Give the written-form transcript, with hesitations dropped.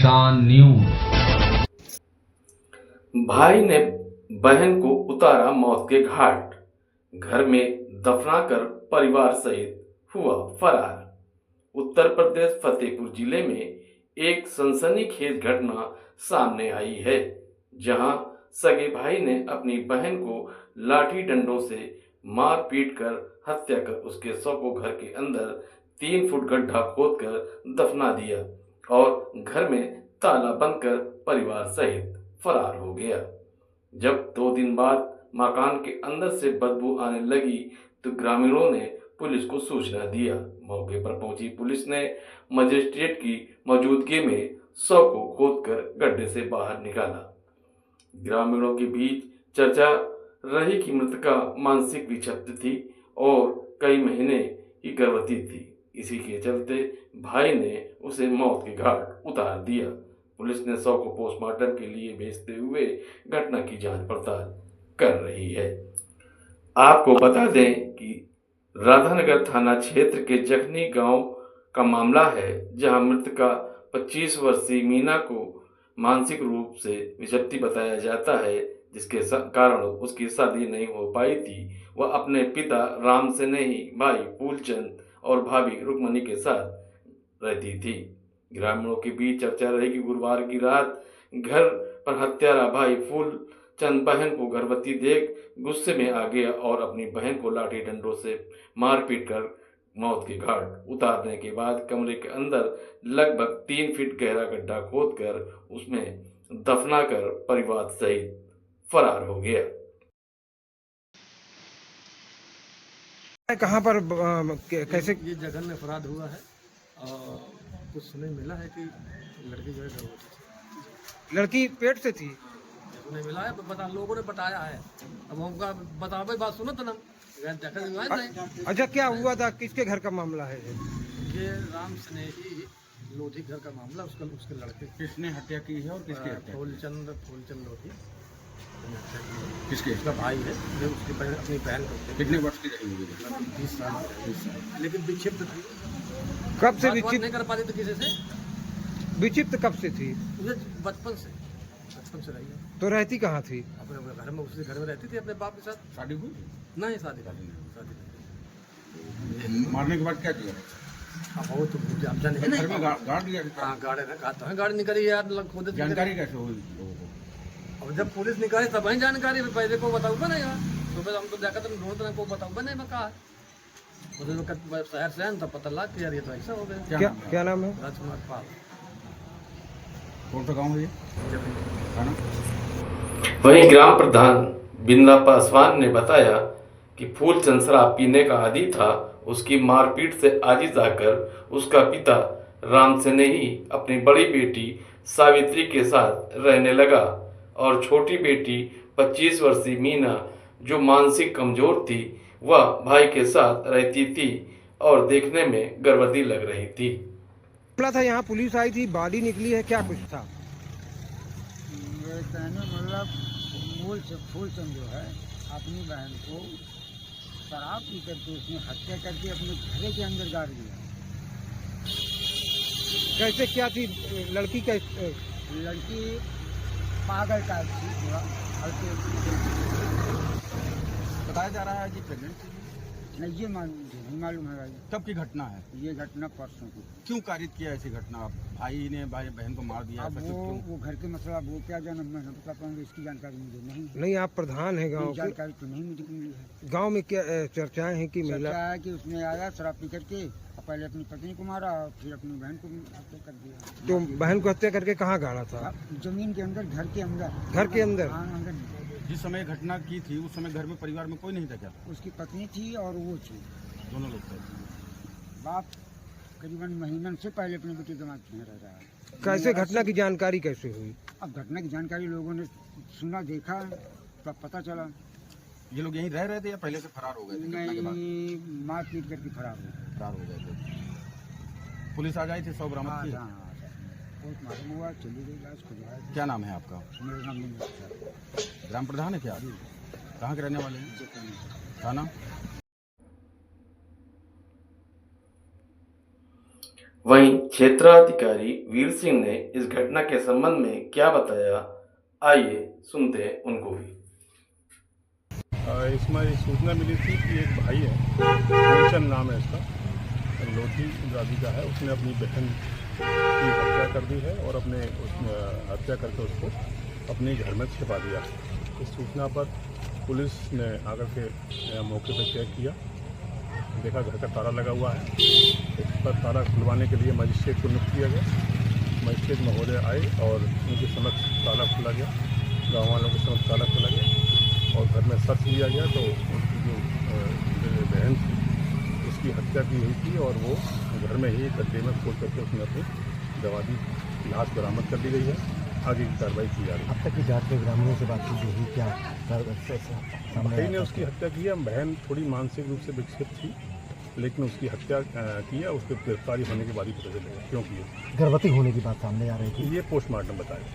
किसान न्यूज। भाई ने बहन को उतारा मौत के घाट, घर में दफनाकर परिवार सहित हुआ फरार। उत्तर प्रदेश फतेहपुर जिले में एक सनसनीखेज घटना सामने आई है, जहां सगे भाई ने अपनी बहन को लाठी डंडों से मार पीट कर हत्या कर उसके शव को घर के अंदर 3 फुट गड्ढा खोदकर दफना दिया और घर में ताला बंद कर परिवार सहित फरार हो गया। जब 2 दिन बाद मकान के अंदर से बदबू आने लगी तो ग्रामीणों ने पुलिस को सूचना दिया। मौके पर पहुंची पुलिस ने मजिस्ट्रेट की मौजूदगी में शव को खोदकर गड्ढे से बाहर निकाला। ग्रामीणों के बीच चर्चा रही कि मृतका मानसिक विक्षिप्त थी और कई महीने की गर्भवती थी। इसी के चलते भाई ने उसे मौत के घाट उतार दिया। पुलिस ने शव को पोस्टमार्टम के लिए भेजते हुए घटना की जांच पड़ताल कर रही है। आपको बता दें कि राधानगर थाना क्षेत्र के जखनी गांव का मामला है, जहां मृतका 25 वर्षीय मीना को मानसिक रूप से विक्षिप्त बताया जाता है, जिसके कारण उसकी शादी नहीं हो पाई थी। वह अपने पिता राम से नहीं, भाई फूलचंद और भाभी रुक्मणी के साथ रहती थी। ग्रामीणों के बीच चर्चा रही कि गुरुवार की रात घर पर हत्यारा भाई फूलचंद बहन को गर्भवती देख गुस्से में आ गया और अपनी बहन को लाठी डंडों से मारपीट कर मौत के घाट उतारने के बाद कमरे के अंदर लगभग 3 फीट गहरा गड्ढा खोदकर उसमें दफनाकर परिवार सहित फरार हो गया। कहाँ पर कैसे ये जघन्य अपराध हुआ है और कुछ सुनने मिला है कि लड़की जो है गर्भवती थी। लड़की पेट से थी? सुनने मिला है, लोगों ने बताया है। अब हमका बतावे बात सुनो तो ना नहीं। अच्छा, क्या हुआ था? किसके घर का मामला है ये राम स्नेही लोधी घर का मामला। उसके लड़के किसने हत्या की है और किसकी हत्या? फूलचंद लोधी किसके? उसका भाई है जो उसकी अपनी बहन को। कितने वर्ष की रही होगी? 20 साल। लेकिन विक्षिप्त थी। कब से विक्षिप्त विक्षिप्त नहीं कर पाती थी किसी से। विक्षिप्त कब से थी? बचपन से रही है। तो रहती कहाँ थी? अपने घर में, उसके घर में रहती थी अपने बाप के साथ। शादी हुई? नहीं, शादी नहीं। मारने के बाद क्या किया? अब वो तो मुझे अब जाने घर में गाड़ दिया? हाँ, गाड़ी ने कहा तो गाड़ी निकली यार, खुद जानकारी कैसे हुई लोगों को? अब जब पुलिस निकाली तब वही जानकारी। पहले को बताऊंगा ना यार, सुबह हम तो जाकर तुम ढूंढते को बताऊंगा नहीं। मैं कहा शहर से तब पता लगा कि यार ये तो ऐसा हो गया। क्या नाम है? राजकुमार पाल। कौन सा गाँव है ये? वहीं ग्राम प्रधान बिंदा पासवान ने बताया कि फूलचंद शराब पीने का आदी था। उसकी मारपीट से आजिज आकर उसका पिता राम से नहीं अपनी बड़ी बेटी सावित्री के साथ रहने लगा और छोटी बेटी 25 वर्षीय मीना जो मानसिक कमजोर थी, वह भाई के साथ रहती थी और देखने में गर्भवती लग रही थी। था यहाँ पुलिस आई थी, बॉडी निकली है, क्या कुछ था? कहने मतलब फूलचंद जो है अपनी बहन को शराब पी करके उसने हत्या करके अपने घर के अंदर गाड़ दिया। कैसे क्या थी लड़की? लड़की पागल टाइप थी, थोड़ा हल्के। बताया जा रहा है कि प्रेग्नेंट थी। नहीं, ये नहीं मालूम है भाई। कब की घटना है ये घटना परसों की। क्यों कारित किया ऐसी घटना? भाई ने बहन को मार दिया? अब वो घर के मसला, वो क्या जाना, मैं बता पाऊंगा। इसकी जानकारी मुझे नहीं, आप प्रधान है गाँव की। जानकारी तो नहीं मुझे मिली है। गाँव में क्या चर्चाएं हैं कि महिला है कि उसने आया शराब पी करके, पहले अपनी पत्नी को मारा और फिर अपनी बहन को हत्या कर दिया। तो बहन को हत्या करके कहाँ गाड़ा था? जमीन के अंदर, घर के अंदर। घर के अंदर? हाँ, अंदर। जिस समय घटना की थी उस समय घर में परिवार में कोई नहीं था क्या? उसकी पत्नी थी और वो थी, दोनों लोग थे। बाप करीबन महीनन से पहले अपने बेटे दामाद में रह रहा है। कैसे घटना की जानकारी कैसे हुई? अब घटना की जानकारी लोगों ने सुना, देखा, तब पता चला। ये लोग यहीं रह रहे थे या पहले से फरार हो गए थे? नहीं, मार पीट करके फरार हो गए थे। पुलिस आ गई थी, 100 बरामद की? बहुत मालूम हुआ, चली गई लाश खुलवाया। क्या नाम है आपका? मेरा नाम नहीं। ग्राम प्रधान है क्या? कहाँ के रहने वाले हैं? थाना? वहीं क्षेत्राधिकारी वीर सिंह ने इस घटना के संबंध में क्या बताया, आइए सुनते हैं उनको भी। इसमें एक सूचना मिली थी कि एक भाई है, फूलचंद नाम है इसका, लोधी जाति का है। उसने अपनी बहन की हत्या कर दी है और अपने हत्या करके उसको अपने घर में छिपा दिया। इस सूचना पर पुलिस ने आकर के मौके पर चेक किया, देखा घर का ताला लगा हुआ है। इस पर ताला खुलवाने के लिए मजिस्ट्रेट को नियुक्त किया गया। मजिस्ट्रेट महोदय आए और उनके समक्ष ताला खोला गया, गाँव वालों के समक्ष ताला खोला गया और घर में सर्च लिया गया तो उसकी जो बहन थी उसकी हत्या की हुई थी और वो घर में ही गड्ढे में खोद करके उसने अपनी दवा दी। लाश बरामद कर ली गई है, आगे की कार्रवाई की जा रही है। अब तक की जांच में ग्रामीणों से बातचीत हुई, क्या भाई ने उसकी हत्या की है। बहन थोड़ी मानसिक रूप से विकसित थी, लेकिन उसकी हत्या की है। उसके गिरफ्तारी होने के बाद ही पता चलेगा क्यों की है। गर्भवती होने की बात सामने आ रही थी। ये पोस्टमार्टम बताएगा।